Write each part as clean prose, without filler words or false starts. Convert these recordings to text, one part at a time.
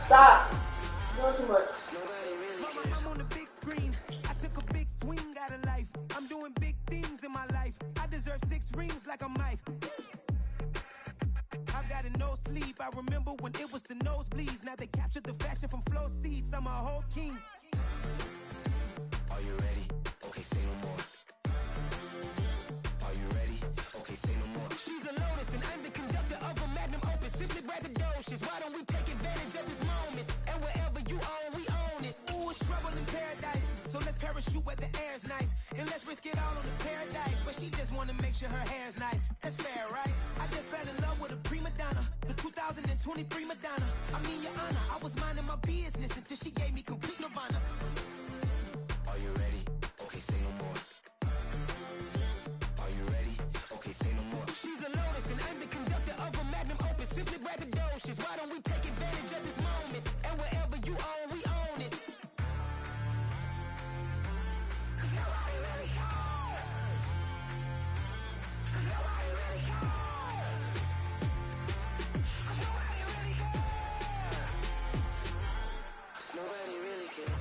Stop. You're doing too much. Mama, I'm on the big screen. I took a big swing out of life. I'm doing big things in my life. I deserve 6 rings like a Mike. I've got no sleep. I remember when it was the nosebleeds. Now they captured the fashion from flow seats. I'm a whole king. Are you ready? Okay, say no more. Are you ready? Okay, say no more. She's a lotus and I'm the conductor of a magnum opus. Simply braggadocious. Why don't we take advantage of this moment? And wherever you own, we own it. Ooh, it's trouble in paradise. So let's parachute where the air's nice. And let's risk it all on the paradise. But she just wanna make sure her hair's nice. That's fair, right? I just fell in love with a prima donna. The 2023 Madonna. I mean, your honor, I was minding my business until she gave me complete nirvana. Are you ready? Okay, say no more. Are you ready? Okay, say no more. She's a lotus and I'm the conductor of a magnum opus. Simply braggadocious. Why don't we take advantage of this moment? And wherever you own, we own it. Cause nobody really cares. Cause nobody really cares. Cause nobody really cares. Nobody really cares.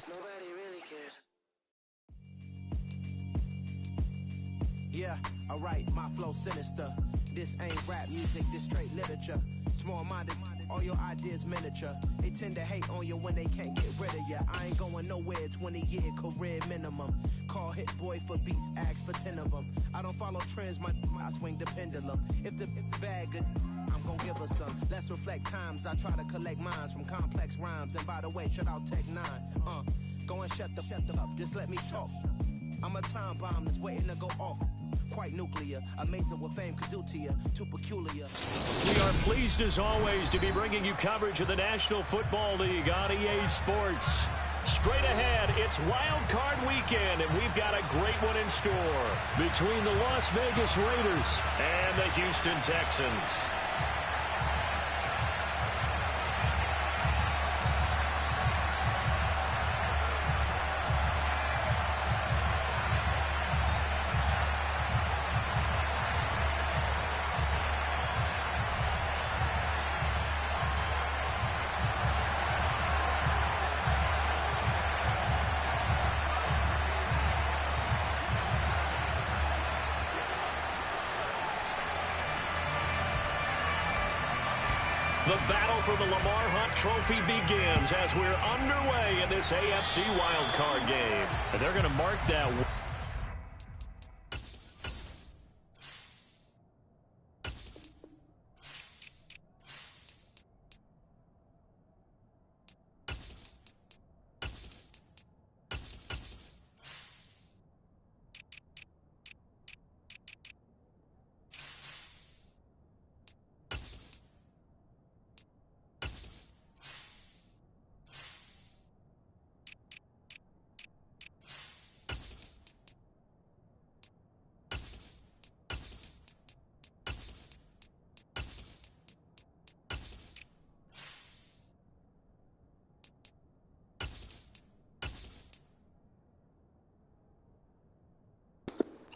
Nobody really cares. Yeah, alright, my flow sinister. This ain't rap music, this straight literature. Small-minded, all your ideas miniature. They tend to hate on you when they can't get rid of you. I ain't going nowhere, 20-year career minimum. Call Hit Boy for beats, ask for 10 of them. I don't follow trends, I swing the pendulum. If the bag good, I'm gonna give her some. Let's reflect times, I try to collect minds from complex rhymes. And by the way, shout out Tech 9. Go and shut the up, just let me talk. I'm a time bomb that's waiting to go off. Quite nuclear, amazing what fame could do to you, too peculiar. We are pleased as always to be bringing you coverage of the National Football League on EA Sports. Straight ahead, it's Wild Card Weekend, and we've got a great one in store between the Las Vegas Raiders and the Houston Texans. The battle for the Lamar Hunt Trophy begins as we're underway in this AFC wildcard game. And they're going to mark that.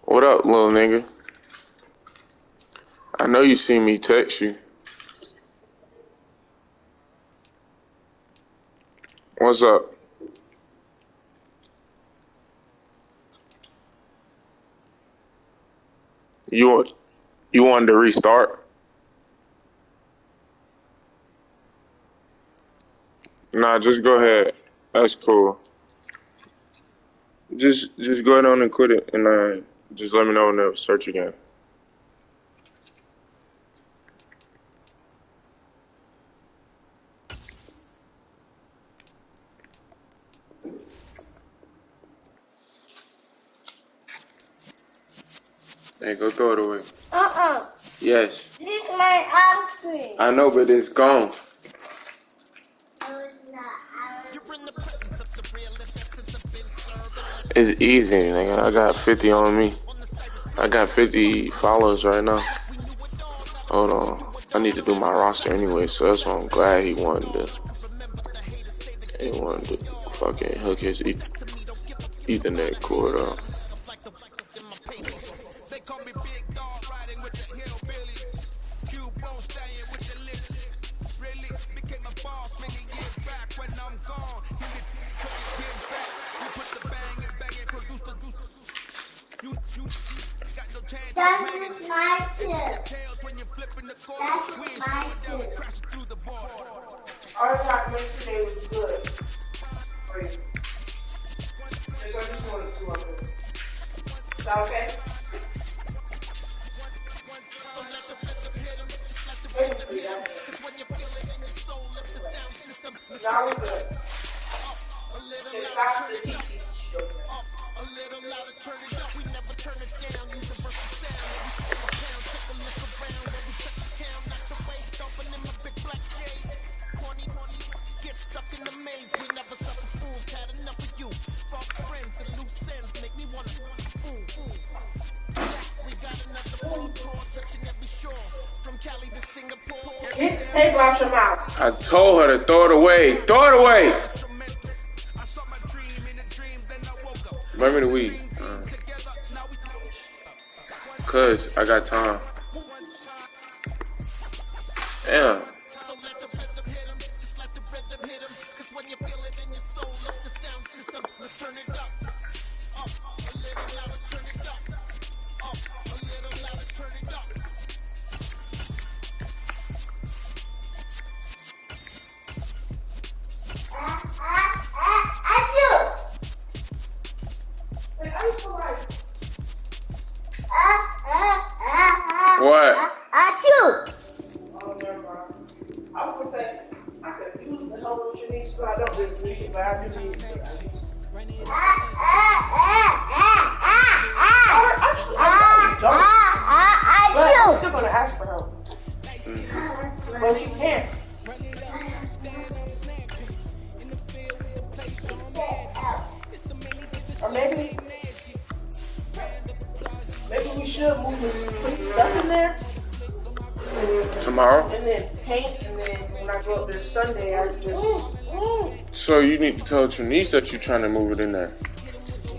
What up, little nigga? I know you seen me text you. What's up? You wanted to restart? Nah, just go ahead. That's cool. Just go ahead on and quit it, and just let me know when to search again. Hey, go throw it away. Yes. This is my ice cream. I know, but it's gone. It's easy, nigga. I got 50 on me. I got 50 followers right now. Hold on. I need to do my roster anyway, so that's why I'm glad he won this. He wanted to fucking hook his Ethernet cord up. They call me Big Dog, riding with the hillbilly. Cubone staying with the lift. Really became a boss many years back when I'm gone. Give me get back. You put the bang and produce the you got no chance. That is my chip. Tails when you're flipping the cord. That We is ain't my slowing down, chip. crashing through the bar. Our document today was good. Wait. So I just wanted 200. Is that okay? Basically, that's it. Now we're good. It's back to the TT. A little louder, turn it up. We never turn it down. Universal sound. Every pound, take a look around. When we touch the town, knock the waist open in my big black J's. Corny, get stuck in the maze. We never suffer fools. Had enough of you. False friends and loose ends make me wanna fool. We got another world tour, touching every shore. From Cali to Singapore. Hey, watch your mouth. I told her to throw it away. Throw it away. I saw my dream in a dream, then I woke up. Remember the weed. Cause I got time. Damn. So let the rhythm hit 'em, just let the rhythm hit 'em. 'Cause when you feel it in your soul, let the sound system, let's turn it up. Up, a little louder, turn it up. Up, a little louder, turn it up. Achoo! Wait, I feel like What? Achoo! oh, never mind. I was gonna say I could use the help of Shanice, but I don't really need it. But I do need it. But I'm still gonna ask for help. But she can't. Or maybe we should move this, put the stuff in there, Tomorrow? and then paint, and then when I go up there Sunday, I just So you need to tell Trinice that you're trying to move it in there.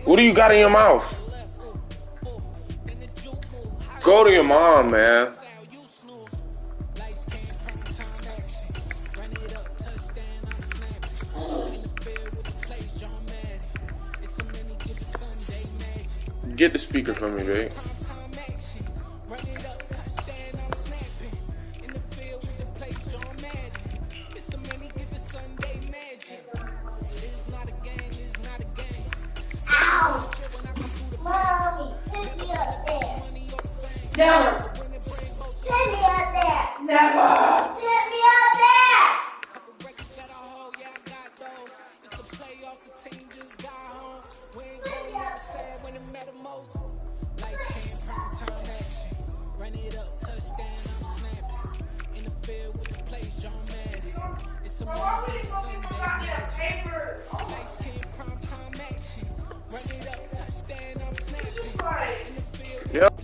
What do you got in your mouth? Go to your mom, man. Get the speaker for me, babe. Ow! Mommy, put me up there. never, Put me up there. never. Put me up there. Why would you go people got me a paper? It's just like. Yep.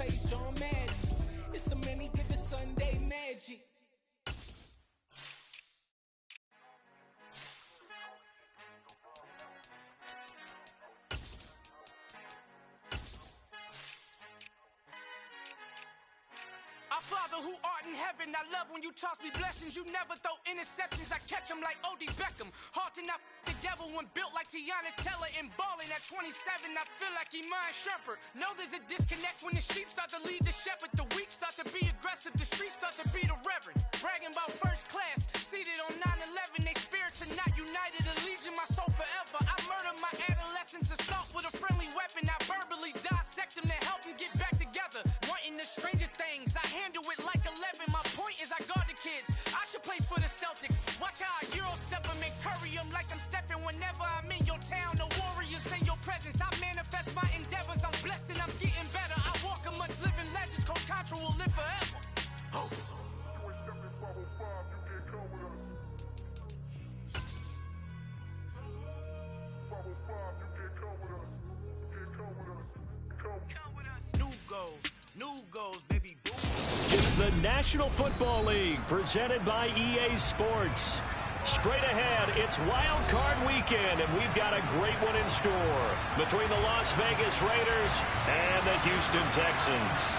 Our Father who art in heaven, I love when you toss me blessings. You never throw interceptions, I catch them like O.D. Beckham. Hard to knock the devil when built like Tiana Teller and balling at 27. I feel like Iman Shumpert. Know there's a disconnect when the sheep start to lead the shepherd. The weak start to be aggressive, the streets start to be the reverend. Bragging about first class, seated on 9/11. They spirits are not united, a legion, my soul forever. I murder my adolescence, assault with a friendly weapon. I verbally dissect them to help them get back together. Wanting the stranger things, I handle it like 11. My point is I guard the kids. I should play for the Celtics. Watch how I Euro step them and curry them like I'm stepping whenever I'm in your town. The warriors in your presence. I manifest my endeavors. I'm blessed and I'm getting better. I walk amongst living legends. Coach Contra will live forever. Oh. New goals, baby. Boom. It's the National Football League presented by EA Sports. Straight ahead, it's Wild Card Weekend, and we've got a great one in store between the Las Vegas Raiders and the Houston Texans.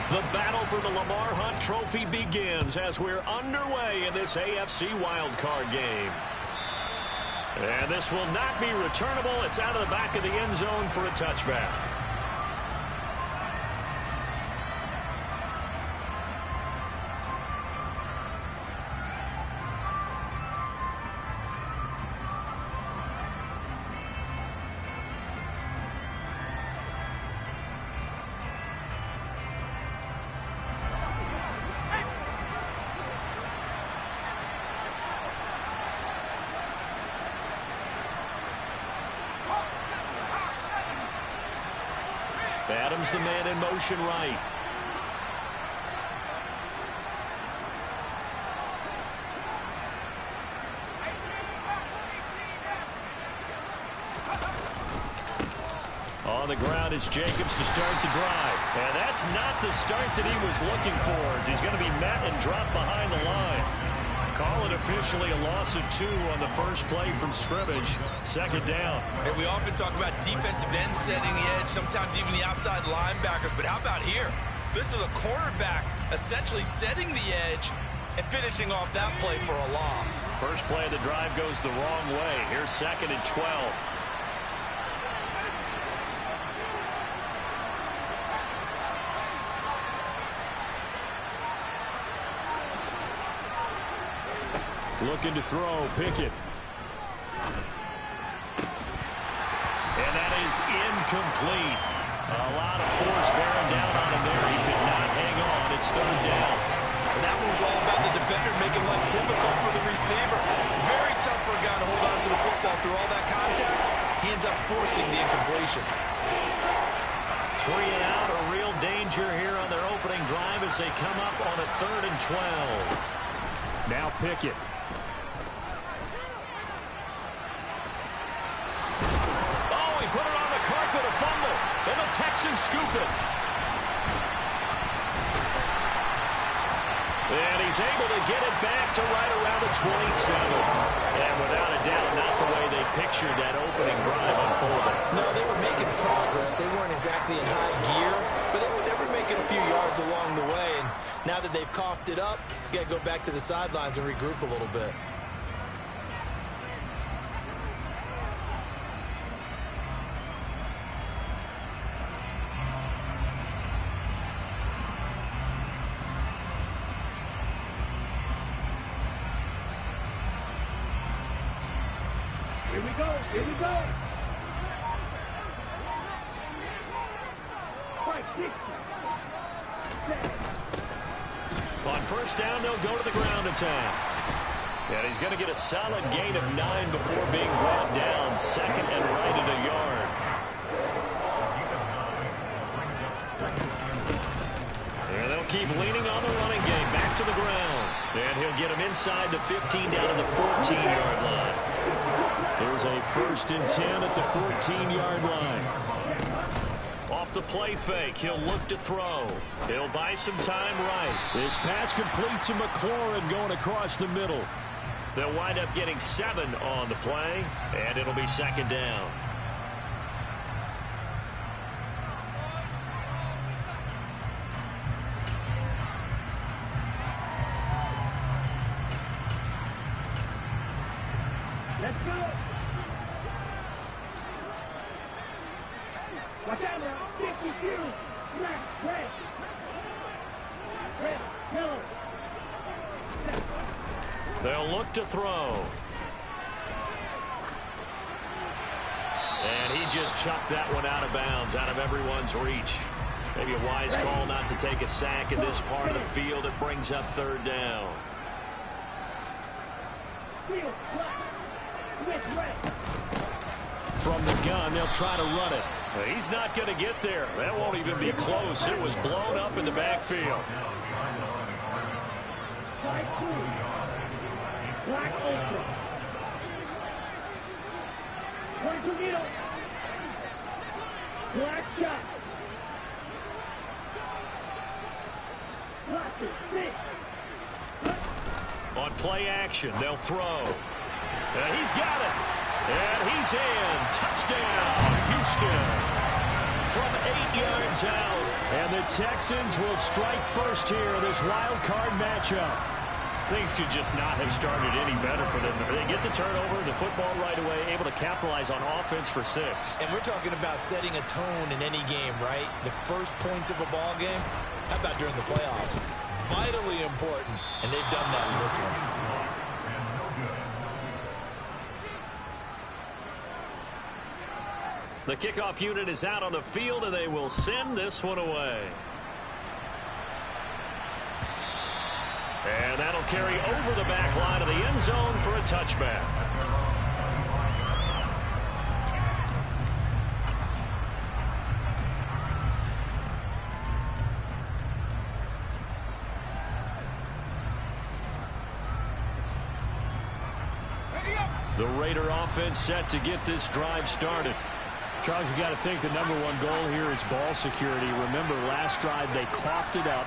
The battle for the Lamar Hunt Trophy begins as we're underway in this AFC wildcard game. And this will not be returnable. It's out of the back of the end zone for a touchback. Adams, the man in motion right. On the ground, it's Jacobs to start the drive. And that's not the start that he was looking for, as he's going to be met and dropped behind the line. Call it officially a loss of 2 on the first play from scrimmage. Second down. Hey, we often talk about defensive ends setting the edge, sometimes even the outside linebackers. But how about here? This is a quarterback essentially setting the edge and finishing off that play for a loss. First play of the drive goes the wrong way. Here's 2nd and 12. Looking to throw, Pickett. And that is incomplete. A lot of force bearing down on him there. He could not hang on. It's 3rd down. And that one was all about the defender making life difficult for the receiver. Very tough for a guy to hold on to the football through all that contact. He ends up forcing the incompletion. 3 and out, a real danger here on their opening drive as they come up on a 3rd and 12. Now Pickett. Put it on the carpet, a fumble, and the Texans scoop it. And he's able to get it back to right around the 27. And without a doubt, not the way they pictured that opening drive unfolding. No, they were making progress. They weren't exactly in high gear, but they were making a few yards along the way. And now that they've coughed it up, you got to go back to the sidelines and regroup a little bit. Here we go. On first down, they'll go to the ground attack. And he's going to get a solid gain of 9 before being brought down. 2nd and right at a yard. And they'll keep leaning on the running game. Back to the ground. And he'll get him inside the 15 down to the 14-yard line. There's a 1st and 10 at the 14-yard line. Off the play fake, he'll look to throw. He'll buy some time right. This pass complete to McLaurin going across the middle. They'll wind up getting 7 on the play, and it'll be 2nd down. Let's go. Watch out now. 52. Black, red. Red, yellow. They'll look to throw. And he just chucked that one out of bounds, out of everyone's reach. Maybe a wise call not to take a sack in this part of the field. It brings up third down. From the gun, they'll try to run it. He's not going to get there. That won't even be close. It was blown up in the backfield. Black Ultra. Black shot. On play action, they'll throw. And he's got it. And he's in. Touchdown, Houston. From 8 yards out. And the Texans will strike first here in this wild card matchup. Things could just not have started any better for them. They get the turnover, the football right away, able to capitalize on offense for 6. And we're talking about setting a tone in any game, right? The first points of a ball game. How about during the playoffs? Vitally important, and they've done that in this one. The kickoff unit is out on the field, and they will send this one away. And that'll carry over the back line of the end zone for a touchback. The Raider offense set to get this drive started. Charles, you got to think the #1 goal here is ball security. Remember, last drive they coughed it up.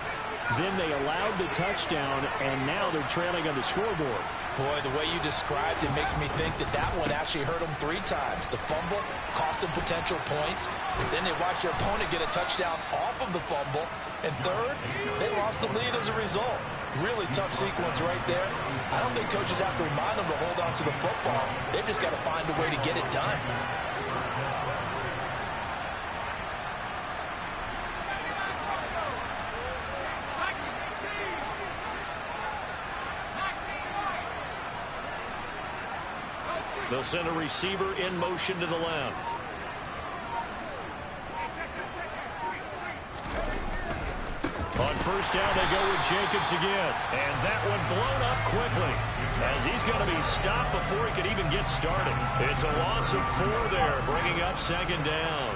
Then they allowed the touchdown, and now they're trailing on the scoreboard. Boy, the way you described it makes me think that that one actually hurt them 3 times. The fumble cost them potential points. Then they watched their opponent get a touchdown off of the fumble. And third, they lost the lead as a result. Really tough sequence right there. I don't think coaches have to remind them to hold on to the football. They've just got to find a way to get it done. They'll send a receiver in motion to the left. On first down, they go with Jacobs again. And that one blown up quickly, as he's going to be stopped before he could even get started. It's a loss of 4 there, bringing up second down.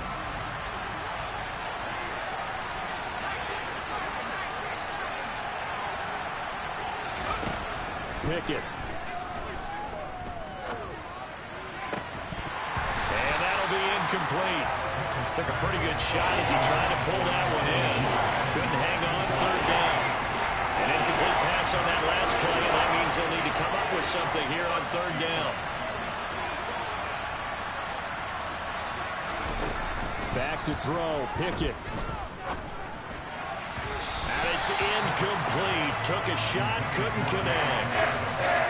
Pickett. Complete. Took a pretty good shot as he tried to pull that one in. Couldn't hang on third down. An incomplete pass on that last play, and that means they'll need to come up with something here on third down. Back to throw, Pickett. And it's incomplete. Took a shot, couldn't connect.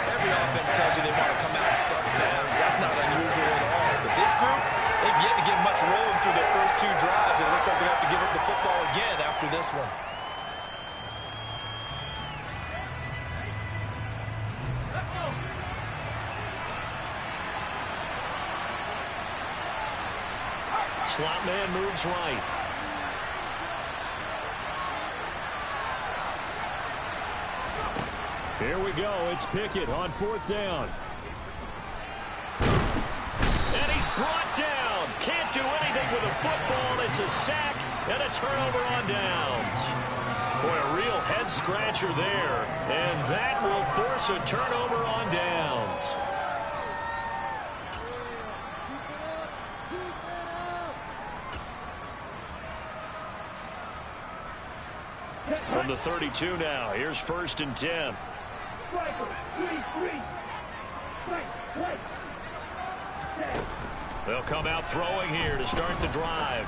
Every offense tells you they want to come out and start fast. That's not unusual at all. But this group, they've yet to get much rolling through their first 2 drives, and it looks like they have to give up the football again after this one. Slot man moves right. Here we go. It's Pickett on 4th down. And he's brought down. Can't do anything with a football. It's a sack and a turnover on downs. Boy, a real head scratcher there. And that will force a turnover on downs. From the 32 now, here's 1st and 10. They'll come out throwing here to start the drive.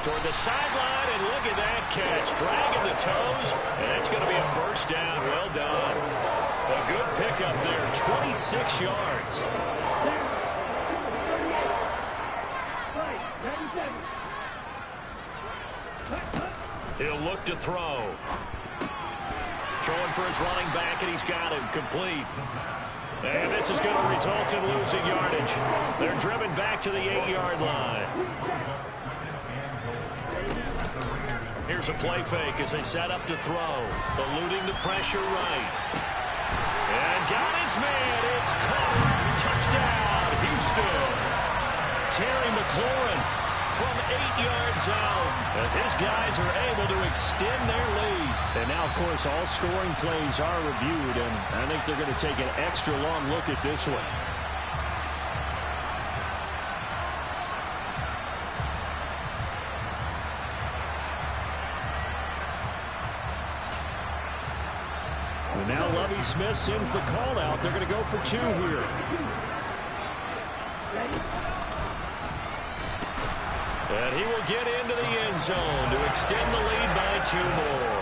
Toward the sideline, and look at that catch. Dragging the toes, and it's going to be a first down. Well done. A good pickup there, 26 yards. He'll look to throw. Throwing for his running back, and he's got him complete. And this is going to result in losing yardage. They're driven back to the 8-yard line. Here's a play fake as they set up to throw. Eluding the pressure right. And got his man. It's caught. Touchdown, Houston. Terry McLaurin from 8 yards out as his guys are able to extend their lead. And now, of course, all scoring plays are reviewed, and I think they're going to take an extra long look at this one. And now Lovie Smith sends the call out. They're going to go for 2 here. And he will get into the end zone to extend the lead by 2 more.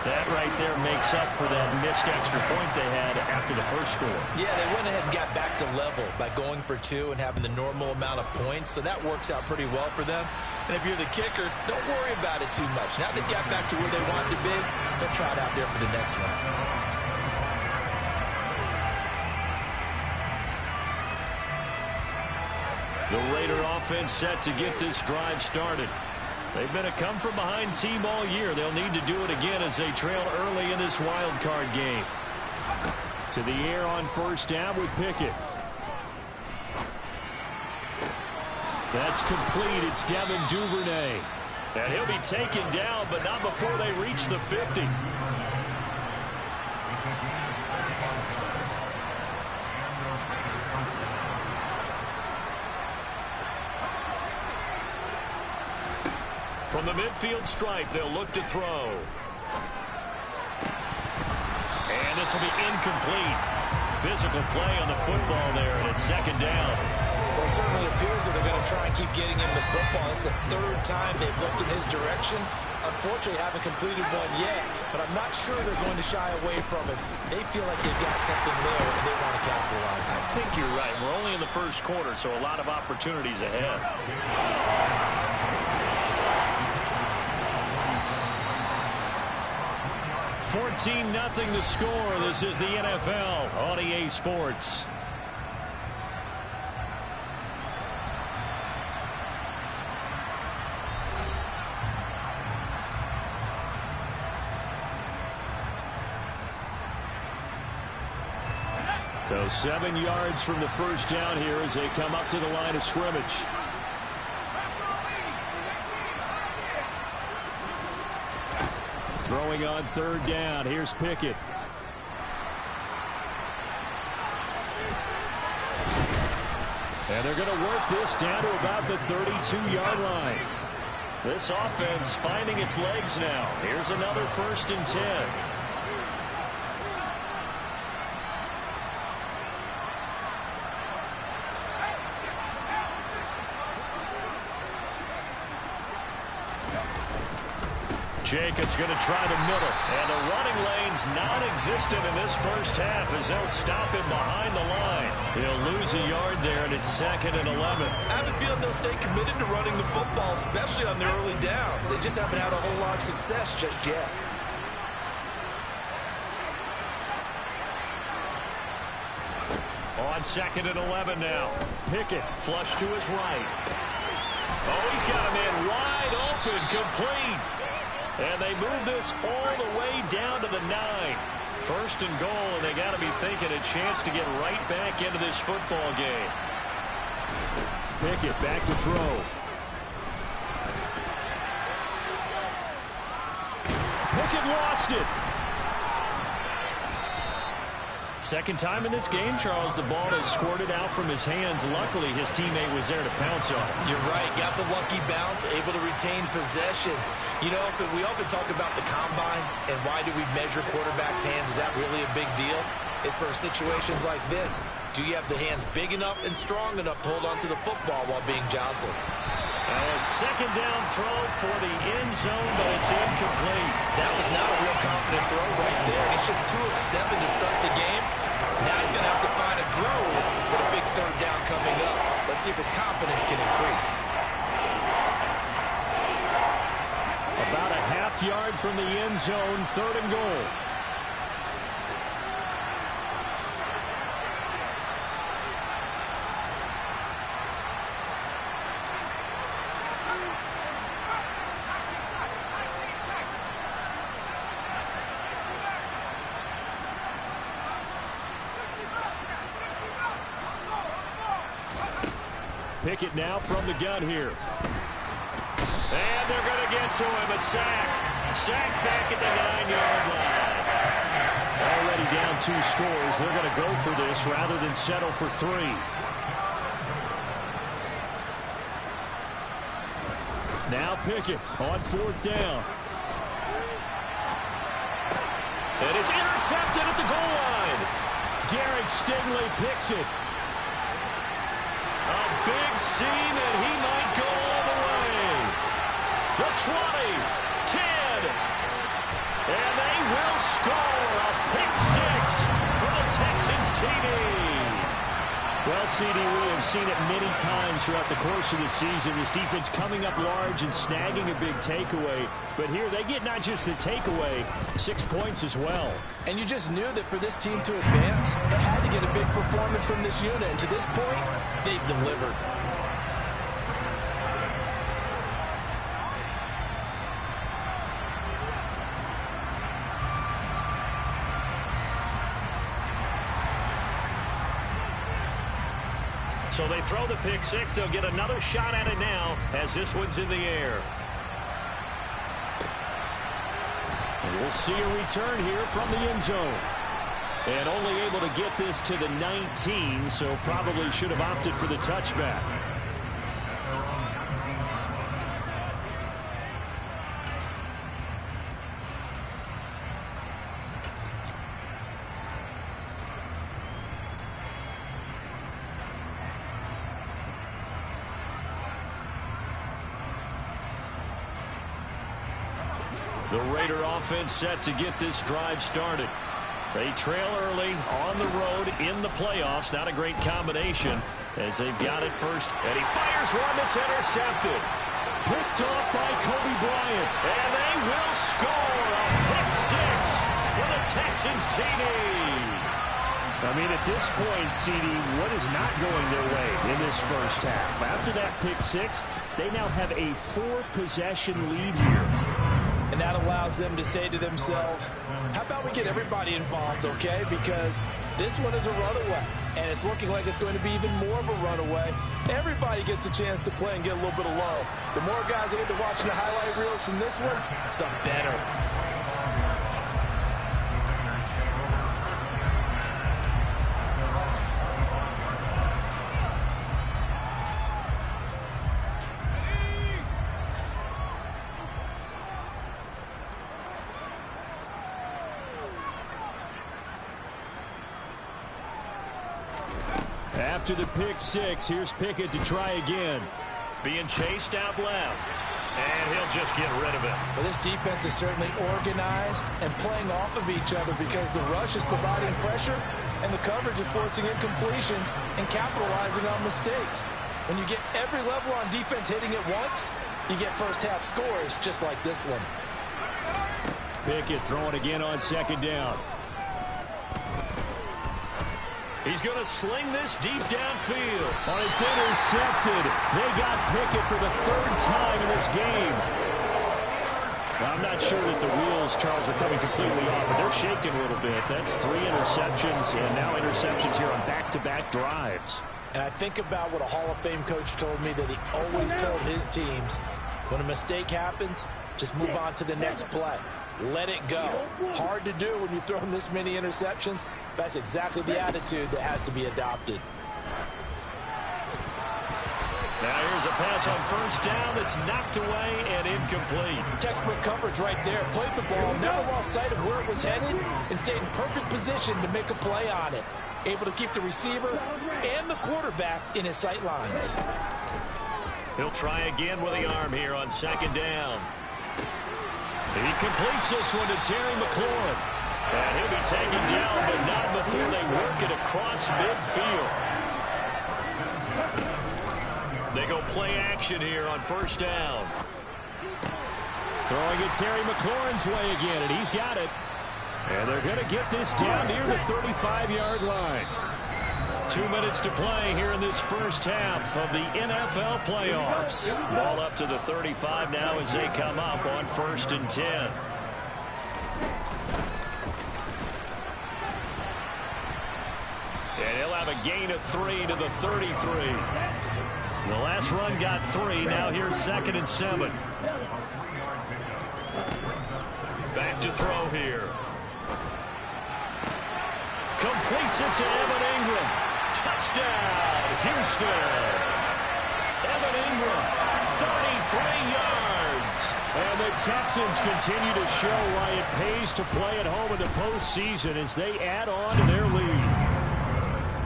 That right there makes up for that missed extra point they had after the first score. Yeah, they went ahead and got back to level by going for 2 and having the normal amount of points, so that works out pretty well for them. And if you're the kicker, don't worry about it too much. Now they got back to where they want to be, they'll try it out there for the next one. The Raider offense set to get this drive started. They've been a come-from-behind team all year. They'll need to do it again as they trail early in this wild card game. To the air on first down with Pickett. That's complete. It's Devin Duvernay. And he'll be taken down, but not before they reach the 50. From the midfield stripe, they'll look to throw. And this will be incomplete. Physical play on the football there, and it's second down. Well, it certainly appears that they're going to try and keep getting him the football. It's the 3rd time they've looked in his direction. Unfortunately, haven't completed one yet, but I'm not sure they're going to shy away from it. They feel like they've got something there, and they want to capitalize on it. I think you're right. We're only in the first quarter, so a lot of opportunities ahead. 14-0 the score. This is the NFL on EA Sports. So 7 yards from the first down here as they come up to the line of scrimmage. Throwing on 3rd down. Here's Pickett. And they're going to work this down to about the 32-yard line. This offense finding its legs now. Here's another 1st and 10. Jacobs going to try the middle, and the running lane's non-existent in this first half as they'll stop him behind the line. He'll lose a yard there, and it's 2nd and 11. I have a feeling they'll stay committed to running the football, especially on their early downs. They just haven't had a whole lot of success just yet. On 2nd and 11 now. Pickett flush to his right. Oh, he's got a man wide open, complete. And they move this all the way down to the 9. 1st and goal, and they got to be thinking a chance to get right back into this football game. Pickett back to throw. Pickett lost it. Second time in this game, Charles, the ball has squirted out from his hands. Luckily, his teammate was there to pounce on it. You're right. Got the lucky bounce, able to retain possession. You know, we often talk about the combine and why do we measure quarterbacks' hands. Is that really a big deal? It's for situations like this. Do you have the hands big enough and strong enough to hold on to the football while being jostled? Now a second down throw for the end zone, but it's incomplete. That was not a real confident throw right there. And he's just 2 of 7 to start the game. Now he's going to have to find a groove with a big 3rd down coming up. Let's see if his confidence can increase. About a half yard from the end zone, 3rd and goal. Pickett now from the gun here. And they're going to get to him. A sack. Sack back at the 9-yard line. Already down 2 scores. They're going to go for this rather than settle for 3. Now Pickett on 4th down. And it's intercepted at the goal line. Derek Stingley picks it. A big seam, and he might go all the way. The 20, 10, and they will score a pick 6 for the Texans TD. Well, CD, we have seen it many times throughout the course of the season. This defense coming up large and snagging a big takeaway. But here they get not just the takeaway, 6 points as well. And you just knew that for this team to advance, it had to get a big performance from this unit. And to this point, they've delivered. So they throw the pick 6. They'll get another shot at it now as this one's in the air. And we'll see a return here from the end zone. And only able to get this to the 19, so probably should have opted for the touchback. The Raider offense set to get this drive started. They trail early on the road in the playoffs. Not a great combination as they've got it first. And he fires one that's intercepted. Picked off by Kobe Bryant. And they will score a pick 6 for the Texans TD. I mean, at this point, CD, what is not going their way in this first half? After that pick 6, they now have a 4-possession lead here. And that allows them to say to themselves, how about we get everybody involved, okay? Because this one is a runaway, and it's looking like it's going to be even more of a runaway. Everybody gets a chance to play and get a little bit of love. The more guys that get to watching the highlight reels from this one, the better. After the pick 6, here's Pickett to try again. Being chased out left. And he'll just get rid of it. Well, this defense is certainly organized and playing off of each other because the rush is providing pressure and the coverage is forcing incompletions and capitalizing on mistakes. When you get every level on defense hitting it once, you get first half scores just like this one. Pickett throwing again on 2nd down. He's going to sling this deep downfield. Oh, it's intercepted. They got Pickett for the 3rd time in this game. Now, I'm not sure that the wheels, Charles, are coming completely off, but they're shaking a little bit. That's 3 interceptions, and now interceptions here on back-to-back drives. And I think about what a Hall of Fame coach told me that he always told his teams, when a mistake happens, just move on to the next play. Let it go. Hard to do when you've thrown this many interceptions. That's exactly the attitude that has to be adopted. Now here's a pass on 1st down that's knocked away and incomplete. Textbook coverage right there. Played the ball, never lost sight of where it was headed, and stayed in perfect position to make a play on it. Able to keep the receiver and the quarterback in his sight lines. He'll try again with the arm here on 2nd down. He completes this one to Terry McLaurin. And he'll be taken down, but not before they work it across midfield. They go play action here on 1st down. Throwing it Terry McLaurin's way again, and he's got it. And they're going to get this down near the 35-yard line. 2 minutes to play here in this first half of the NFL playoffs. Ball up to the 35 now as they come up on 1st and 10. And he'll have a gain of 3 to the 33. The last run got 3. Now here's 2nd and 7. Back to throw here. Completes it to Evan Ingram. Touchdown, Houston. Evan Ingram, 33 yards. And the Texans continue to show why it pays to play at home in the postseason as they add on to their lead.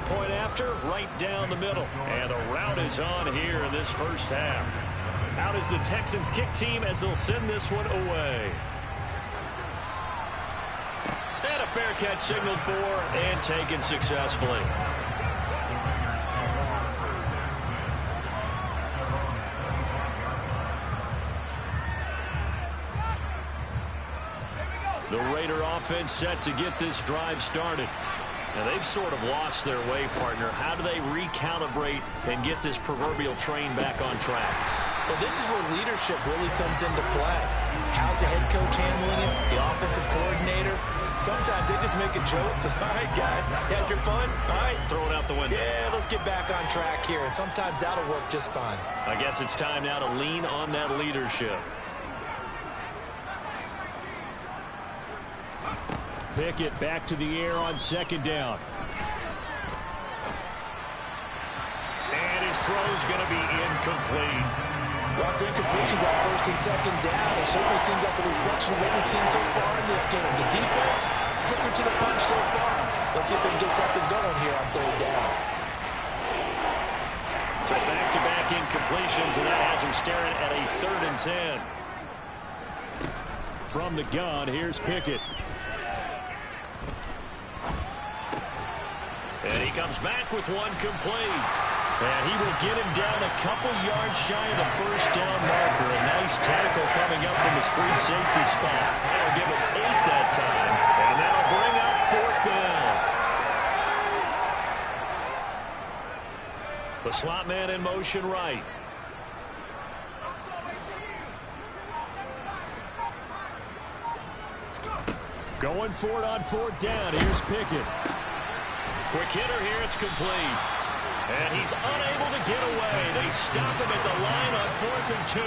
Point after, right down the middle. And the route is on here in this first half. Out is the Texans kick team as they'll send this one away. And a fair catch signaled for and taken successfully. The Raider offense set to get this drive started. Now they've sort of lost their way, partner. How do they recalibrate and get this proverbial train back on track? Well, this is where leadership really comes into play. How's the head coach handling it? The offensive coordinator? Sometimes they just make a joke. All right, guys, had your fun? All right. Throw it out the window. Yeah, let's get back on track here. And sometimes that'll work just fine. I guess it's time now to lean on that leadership. Pickett back to the air on 2nd down. And his throw's going to be incomplete. After incompletions on 1st and 2nd down, it certainly seems like a reflection of what we've seen so far in this game. The defense, quicker to the punch so far. Let's see if they can get something going here on 3rd down. So back-to-back incompletions, and that has him staring at a 3rd and 10. From the gun, here's Pickett. And he comes back with one complete. And he will get him down a couple yards shy of the 1st down marker. A nice tackle coming up from his free safety spot. That'll give him 8 that time. And that'll bring up 4th down. The slot man in motion right. Going for it on 4th down. Here's Pickett. Quick hitter here. It's complete. And he's unable to get away. They stop him at the line on 4th and 2.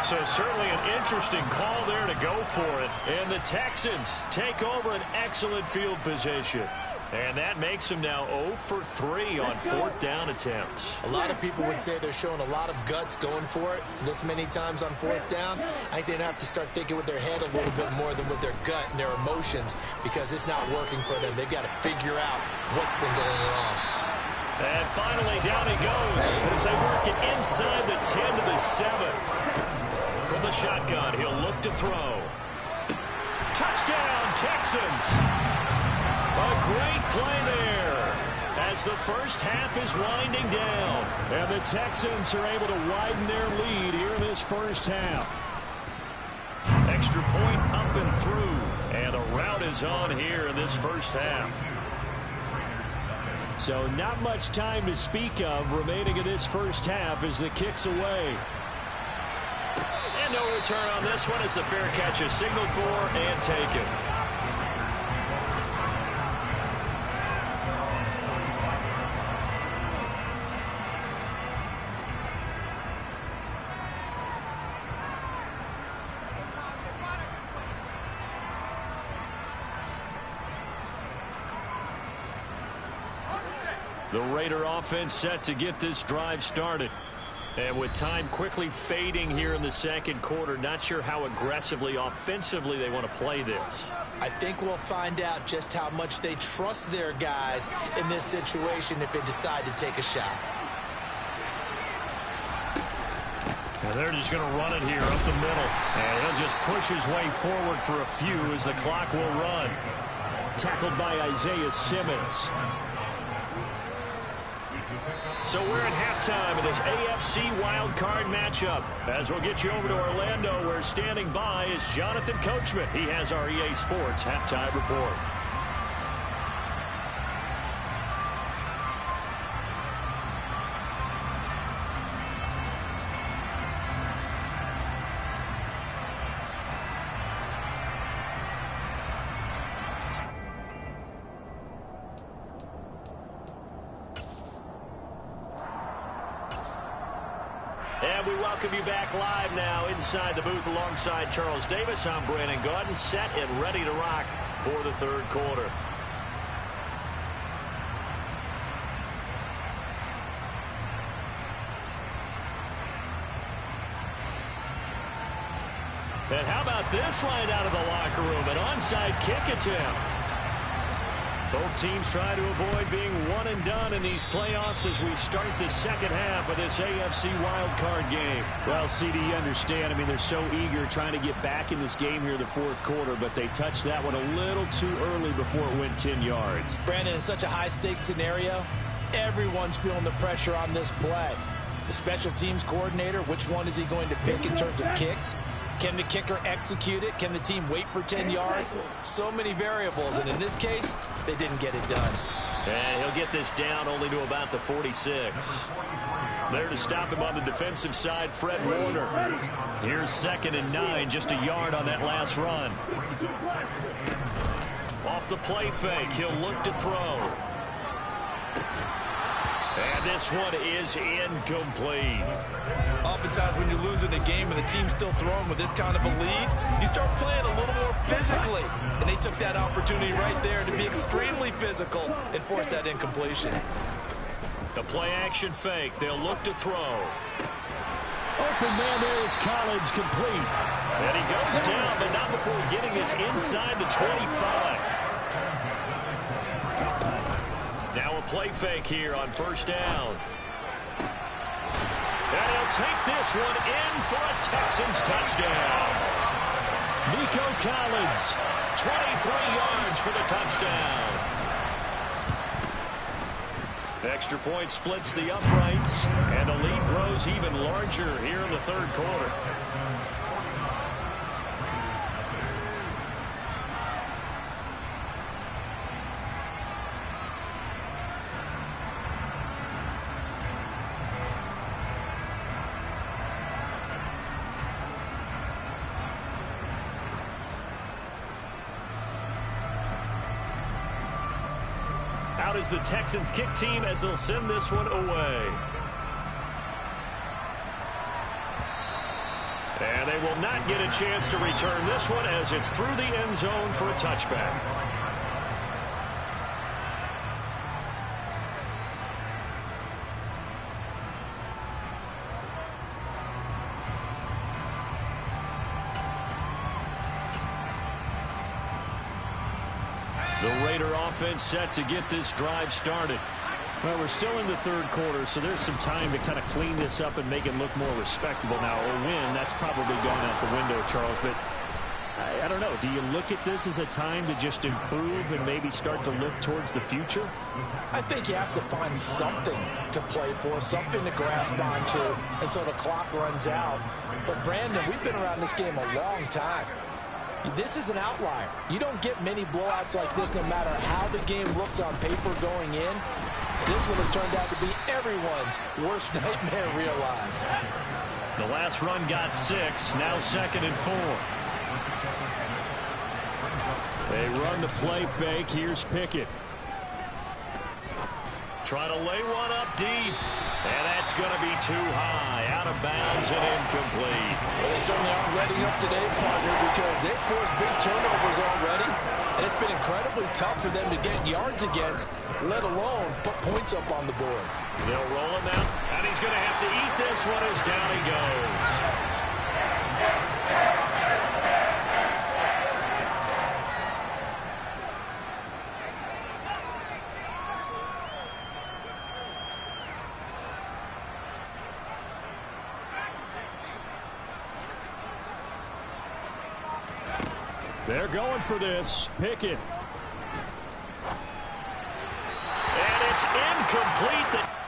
So certainly an interesting call there to go for it. And the Texans take over an excellent field position. And that makes them now 0 for 3 on 4th down attempts. A lot of people would say they're showing a lot of guts going for it this many times on 4th down. I think they'd have to start thinking with their head a little bit more than with their gut and their emotions, because it's not working for them. They've got to figure out what's been going wrong. And finally, down he goes as they work it inside the 10 to the 7. From the shotgun, he'll look to throw. Touchdown, Texans! A great play there as the first half is winding down. And the Texans are able to widen their lead here in this first half. Extra point up and through. And a route is on here in this first half. So not much time to speak of remaining in this first half as the kick's away. And no return on this one as the fair catch is signaled for and taken. The Raider offense set to get this drive started. And with time quickly fading here in the 2nd quarter, not sure how aggressively, offensively they want to play this. I think we'll find out just how much they trust their guys in this situation if they decide to take a shot. And they're just going to run it here up the middle. And he'll just push his way forward for a few as the clock will run. Tackled by Isaiah Simmons. So we're at halftime of this AFC wildcard matchup. As we'll get you over to Orlando, where standing by is Jonathan Coachman. He has our EA Sports halftime report. And we welcome you back live now inside the booth alongside Charles Davis. I'm Brandon Gaudin, set and ready to rock for the third quarter. And how about this line out of the locker room? An onside kick attempt. Both teams try to avoid being one and done in these playoffs as we start the second half of this AFC wildcard game. Well, CD, you understand. I mean, they're so eager trying to get back in this game here in the fourth quarter, but they touched that one a little too early before it went 10 yards. Brandon, in such a high-stakes scenario, everyone's feeling the pressure on this play. The special teams coordinator, which one is he going to pick in terms of kicks? Can the kicker execute it? Can the team wait for 10 yards? So many variables, and in this case, they didn't get it done. And he'll get this down only to about the 46. There to stop him on the defensive side, Fred Warner. Here's 2nd and 9, just a yard on that last run. Off the play fake, he'll look to throw. And this one is incomplete. Oftentimes when you're losing a game and the team's still throwing with this kind of a lead, you start playing a little more physically. And they took that opportunity right there to be extremely physical and force that incompletion. The play action fake. They'll look to throw. Open man there is Collins, complete. And he goes down, but not before getting this inside the 25. Now a play fake here on first down. And he'll take this one in for a Texans touchdown. Nico Collins. 23 yards for the touchdown. Extra point splits the uprights, and the lead grows even larger here in the third quarter. Out is the Texans kick team as they'll send this one away. And they will not get a chance to return this one as it's through the end zone for a touchback. The Raider offense set to get this drive started. Well, we're still in the third quarter, so there's some time to kind of clean this up and make it look more respectable. Now, a win, that's probably going out the window, Charles, but I don't know. Do you look at this as a time to just improve and maybe start to look towards the future? I think you have to find something to play for, something to grasp onto until the clock runs out. But, Brandon, we've been around this game a long time. This is an outlier. You don't get many blowouts like this no matter how the game looks on paper going in. This one has turned out to be everyone's worst nightmare realized. The last run got 6, now 2nd and 4. They run the play fake. Here's Pickett. Trying to lay one up deep. And that's going to be too high. Out of bounds and incomplete. Well, they certainly aren't ready up today, partner, because they've forced big turnovers already. And it's been incredibly tough for them to get yards against, let alone put points up on the board. They'll roll him out, and he's going to have to eat this one as down he goes. They're going for this. Pickett. And it's incomplete.